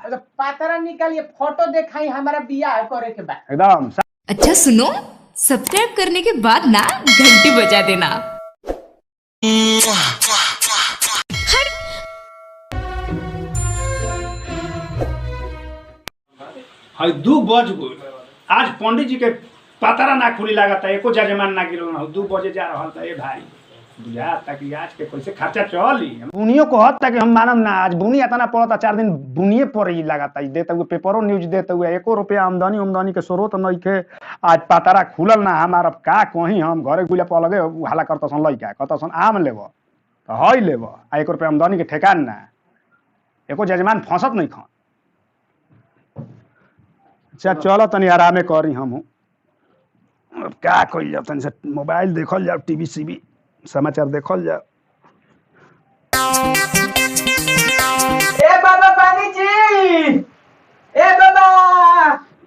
तो पातरा निकालिए फोटो दिखाई हमारा बियाह करे के बाद एकदम अच्छा सुनो, सब्सक्राइब करने के बाद ना घंटी बजा देना। है 2 बज गई। आज पंडित जी के पतारा ना खुली लागता एको जजमान ना गिरल ना 2 बजे जा रहा था। ए भाई बुझाता कि आज के कैसे खर्चा चली। बुनियो को हद तक हम मानम ना। आज बुनी आता ना पड़ता 4 दिन बुनिए पर ही लगाता देते हुए पेपरों न्यूज देते हुए 1 रुपया आमदनी के स्रोत नहीं के। आज पतारा खुलल ना हमारा का कहीं हम घरे गुला पलगे हाला करता सन लइका कहता सन आम लेब तो हई लेब आ 1 रुपया आमदनी के ठेकान ना एको जजमान फंसत नहीं खा। अच्छा चलो तनी आरामे करी हम क्या कल जाओ तनी से मोबाइल देखल जाओ टीवी सीवी समाचार देखल जाओ। ए बाबा पानी जी ए बाबा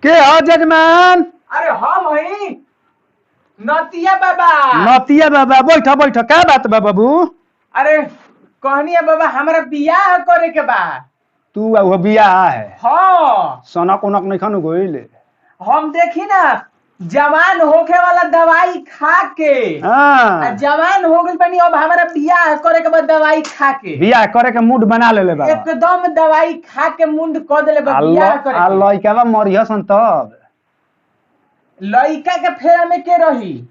के हो जजमान? अरे हम हई नतिया बाबा। नतिया बाबा बैठ बैठ का बात बा बाबू? अरे कहनी है बाबा हमारा बियाह करे के बा। तू वो बियाह है? हाँ सनक उनक नहीं खानु गइले? हम देखी ना जवान होके वाला दवाई खा के हां जवान हो गइल बनी। अब हमारा बियाह करे के बाद दवाई खा के बियाह करे के मूड बना लेले बा। एकदम दवाई खा के मुंड क देले बा बियाह करे। अल्लाह लइका मरियसन तब लइका के फेरा में के रही?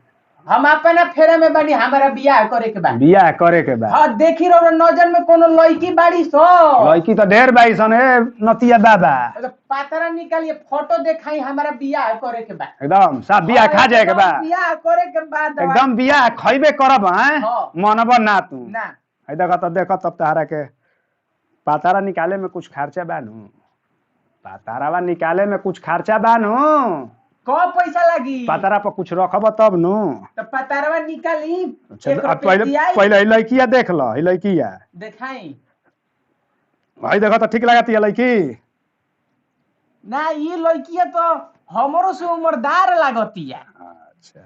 हम अपना फेरा में बनी हमारा बियाह करे के बा। बियाह करे के बा। हां देखी रहो नजर में कोनो लड़की बाड़ी सो। लड़की तो ढेर बाई सन है नतिया बाबा। तो पातरा निकालिए फोटो दिखाई हमारा बियाह करे के बा। एकदम सब बियाह खा जाए के बा। बियाह करे के बाद एकदम बियाह खइबे करब हैं हाँ। मनब ना तू ना है देख तब तहरा के पातारा निकाले में कुछ खर्चा बानू। पातारावा निकाले में कुछ खर्चा बानू। कब पैसा लगी? पातारा पर कुछ रखब तब नु। तो पतारवा निकाली। अच्छा पहले लड़किया देख लो लड़किया दिखाई भाई देखो तो ठीक लागत है लड़की ना। ये लड़किया तो हमरो से उम्रदार लागतिया। अच्छा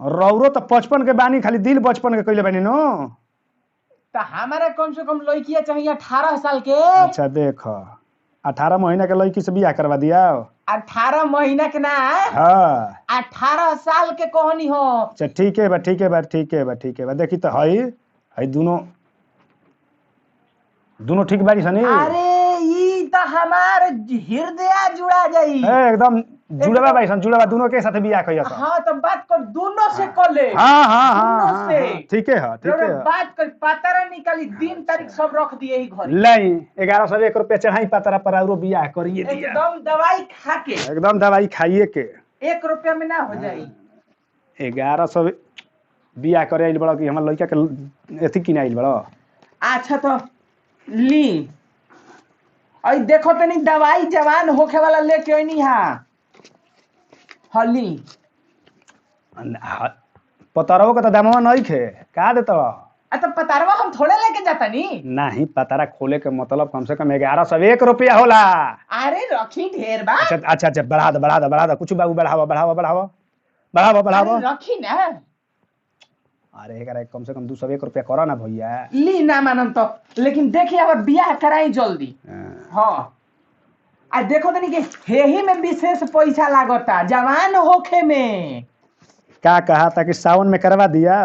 और रौरो तो 55 के बानी खाली दिल 55 के कइले बानी नो। तो हमारा कम से कम लड़किया चाहिए 18 साल के। अच्छा देख 18 महीना के लड़की से बियाह करवा दिया। 18 महीना के ना हाँ 18 साल के कहनी हो। अच्छा ठीक है बा देखी तो हई दोनों ठीक बारी सनी। अरे ई तो हमार हृदय जुड़ा जाई एकदम जुड़वा बाई सन जुड़वा दोनों के साथ बियाह कइया। हाँ तो बात कर दोनों से कर ले। हाँ ठीक है बात कर पातरा निकाली दिन तारीख सब रख दिए ही घर। लाई 1101 रुपया चढ़ाई पातरा पर और बियाह करिए दिया। एकदम दवाई खा के एकदम दवाई खाइए के 1 रुपया में ना हो जाई। 1100 बियाह करे आइल बड़ा कि हमर लड़का के एथी किन आइल बड़ा। अच्छा तो ली आई देखो तनी दवाई जवान होखे वाला लेके आइनी। हाँ हली पतरवा के तो दामवा नहीं खे का देत। तो पतारवा हम थोड़े लेके जाता नी। नहीं पतारा खोले के मतलब कम से कम 1101 रुपया होला। अरे रखी ढेर बा। अच्छा बढ़ा दो कुछ बाबू बढ़ावा रखी ना। अरे एकरा कम से कम 201 रुपया करो ना भैया। ली ना मानम तो लेकिन देखिए अब बियाह कराई जल्दी। हाँ आ देखो तनी के हेही में विशेष पैसा लागता जवान होखे में। का कहा था कि सावन में करवा दिया।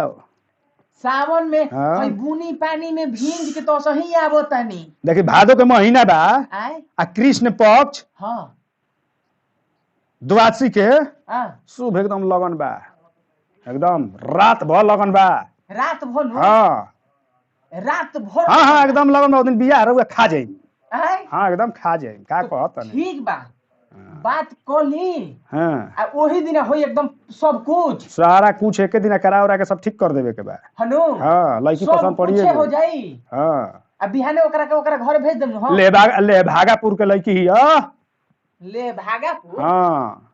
सावन में हाँ। बुनी पानी में भींज के तो सही आवो तनी। देखी भादो के महीना बा आ कृष्ण पक्ष हाँ द्वादशी के हाँ शुभ एकदम लगन बा। एकदम रात भर लगन बा। रात भर हाँ रात भर हाँ एकदम लगन बा। उस दिन बियाह रहुआ खा जाई। आय? हाँ एकदम खा जाई का कहत नहीं। ठीक बा बात कोली। हाँ आ वही दिन होई एकदम सब कुछ सारा कुछ एके दिन करा उरा के सब ठीक कर देवे के बा। हनु हाँ लड़की सब पसंद पड़ी कुछ हो जाई। हाँ आ बिहाने ओकरा घर भेज देम। हाँ ले भागापुर के लड़की ही ले भागापुर। हाँ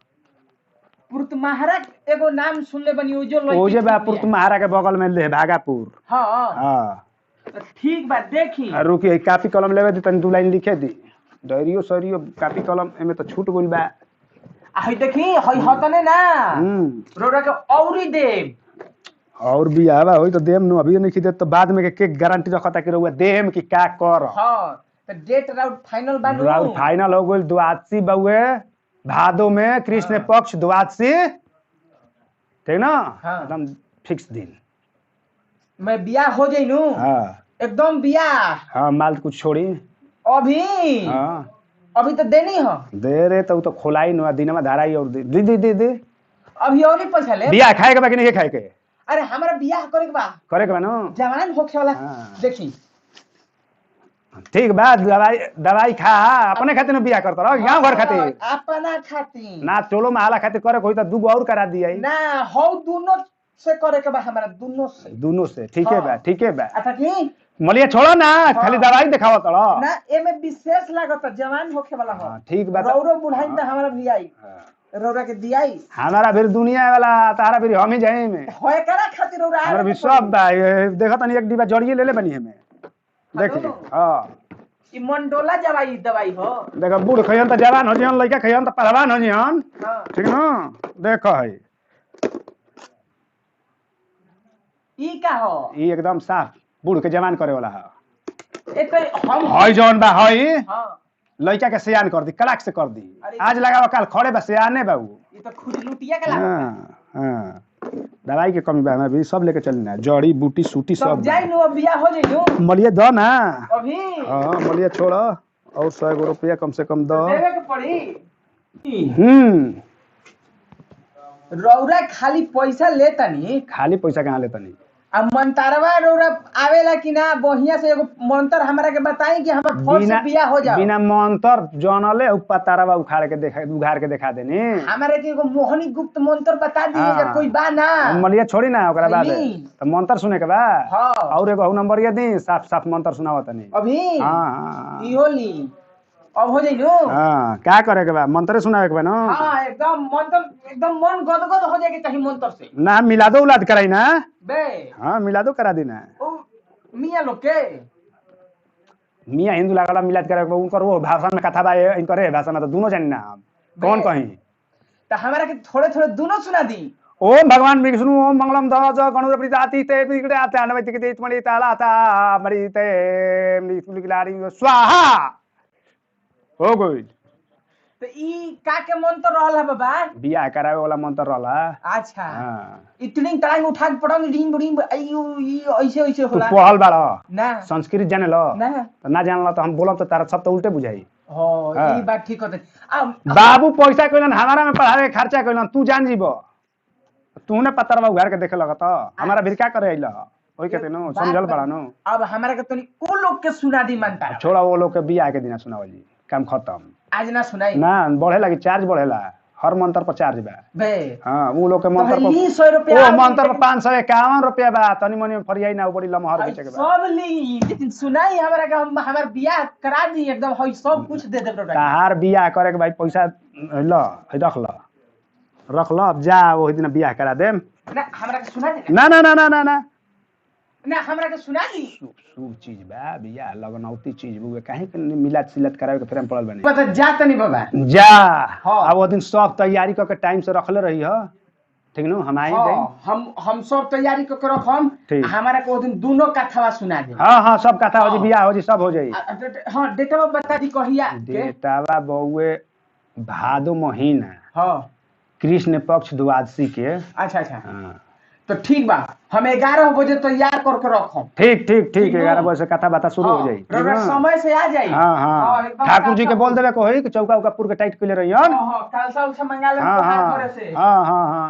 पुरतमाहरा एगो नाम सुनले बनी ओजे बा पुरतमाहरा के बगल में ले भागापुर। हाँ हाँ तो ठीक बा देखी। रुकी कापी कलम लेवे दी तनी 2 लाइन लिखे दी। डायरियो सरियो कापी कलम एमे तो छूट गइल बा। हई देखी हई हतने ना रोड़ा के औरी दे और भी आवा होई तो देम नु अभी नहीं खिदे तो बाद में के गारंटी रखता कि रहुआ देम कि का कर। हां तो डेट राउट फाइनल बानू राउट फाइनल हो गई द्वादशी बउए भादो में कृष्ण पक्ष द्वादशी ठीक ना हाँ। एकदम फिक्स दिन मैं बियाह हो जाई नू हाँ एकदम बियाह हाँ माल कुछ छोड़ी अभी हाँ अभी तो देनी हो दे रे तो खोलाई न दिन में धाराई और दी दी दी दी अभी और नहीं पैसा ले बियाह खाए के बा कि नहीं खाए के अरे हमारा बियाह करे के बा करे के बा ना जवान होखे वाला हाँ। देखी ठीक बा दवाई खा अपने खातिर न बियाह करता रहो गांव घर खातिर अपना खातिर ना चलो माला खातिर करे कोई तो दूगो और करा दिया ना हो दोनों से करे के बा हमारा दोनों से ठीक है हाँ। बा ठीक है बा अच्छा की मलिया छोड़ो ना खाली दवाई दिखाओ तड़ो ना एमे विशेष लागत जवान होखे वाला हो हाँ, ठीक बा रौरो बुढ़ाई त हमारा भी आई हाँ। रौरा के दियाई हमारा फिर दुनिया वाला तारा फिर हम ही जाए में होए करा खातिर रौरा हमारा भी सब बा देखा तनी एक डिब्बा जड़िए ले ले बनी हमें देखिए हाँ ई मंडोला दवाई हो देखो बूढ़ खइयन त जवान हो जियन लइका खइयन त पहलवान हो जियन हां ठीक ना देखो है ई का हो ई एकदम साफ बूढ़ के जवान करे वाला है ए तो हम हई जौन बा हई हां लइका के सियान कर दी कड़ाक से कर दी अरे आज लगाओ काल खड़े बा सियाने बाबू ई तो खुद लुटिया के लागत हाँ हाँ दवाई के कमी बा हमें भी सब लेके चलना जड़ी बूटी सूटी सब सब जाई नु बियाह हो जाई नु मलिए दो ना अभी हाँ मलिए छोड़ो और 100 रुपया कम से कम दो देवे के पड़ी रौरा खाली पैसा लेतनी खाली पैसा कहाँ लेता नहीं आ मंतरवा रौरा आवेला कि ना बढ़िया से एगो मंतर हमरा के बताई कि हमर फौज से बियाह हो जाओ बिना मंत्र जानले पतारवा उखाड़ के देखा उघार के दिखा देनी हमारे के एगो मोहनी गुप्त मंत्र बता दिए हाँ। जब कोई बा ना मलिया छोड़ी ना ओकरा बाद नहीं। तो मंत्र सुने के बा हाँ। और एगो नंबर ये दी साफ साफ मंत्र सुनावत तनी अभी हाँ ई होली अब हो जाई नु हाँ क्या करे के बा मंत्र सुनावे के बा ना हां एकदम मंत्र एकदम मन गदगद हो जाए के चाहिए मंत्र से ना मिलादो उलाद कराई ना बे हाँ मिलादो करा दी ना ओ मियां लोग के मियाँ हिंदू लागला मिलाद करे के बा उनकर वो भाषा में कथा बा इनकर ए भाषा में तो दोनों जानी ना कौन कहीं तो हमरा के थोड़े थोड़े दोनों सुना दी ओम भगवान विष्णु ओम मंगलम ध्वज गणुर प्रजाति ते बिगड़े आते अनवैत के देतमणि ताला ता मरिते निकुलिलारी स्वाहा हो गई तो ई का के मंत्र रहल है बाबा बियाह करावे वाला मंत्र रहला अच्छा हाँ इतनी टाइम उठा के पड़ंग रिंग रिंग आयु ई ऐसे ऐसे तू होला पढ़ल बाड़ा ना संस्कृत जाने लो ना तो ना जानला तो हम बोलब तो तारा सब तो उल्टे बुझाई हो हाँ। ई बात ठीक होते बाबू पैसा कइलन हमारा में पढ़ावे के खर्चा कइलन तू जान जीबो तू ने पत्थरवा उघार के देखे लगत हमारा फिर क्या करे अइला ओई कहते नो समझल बड़ा नो अब हमरा के तनी उ लोग के सुना दी मानता छोड़ा वो लोग के बियाह के दिन सुनावल जी काम खत्म आज ना सुनाई ना बढ़े लगी चार्ज बढ़ेला हर मंत्र पर चार्ज बा बे हाँ वो लोग के मंत्र तो ली पर 100 रुपया ओ मंत्र पर 551 रुपया बा तनी मनी फरियाई ना बड़ी लमहर बेचे के बा सब ली लेकिन सुनाई हमरा के हमार बियाह करा दी एकदम हई सब कुछ दे दे बड़ा तहार बियाह करे के भाई पैसा ल रख ल अब जा वही दिन बियाह करा देम ना हमरा के सुना दी ना ना ना ना ना ना ना हमरा के सुना दी शुभ चीज बा बियाह लगनौती चीज बुए काहे के मिलाद सिलाद करावे के फेर में पड़ल बने पता जा तनी बाबा जा हाँ। अब वो दिन सब तैयारी करके टाइम से रखले रही हो ठीक नु हम आई जाई हम सब तैयारी क के रखम ठीक। हमरा के ओ दिन दोनों कथावा सुना दे हाँ हाँ सब कथा हो जी हाँ। बियाह हो जी सब हो जाई हां डेटवा बता दी कहिया के बेटावा बउए भादो महीना हां कृष्ण पक्ष द्वादशी के अच्छा अच्छा हाँ तो ठीक बा हम 11 बजे तैयार करके रखम ठीक ठीक ठीक ठीक है। 11 बजे से कथा बाता शुरू हो जाई ठीक रउरा ना? समय से आ जाई हाँ हाँ एकदम ठाकुर जी के साफ बोल देवे को होई कि चौका उका पूर के टाइट कइले रहियन हां कालसा उठा मंगा ले हाँ घर हाँ से हाँ हाँ हाँ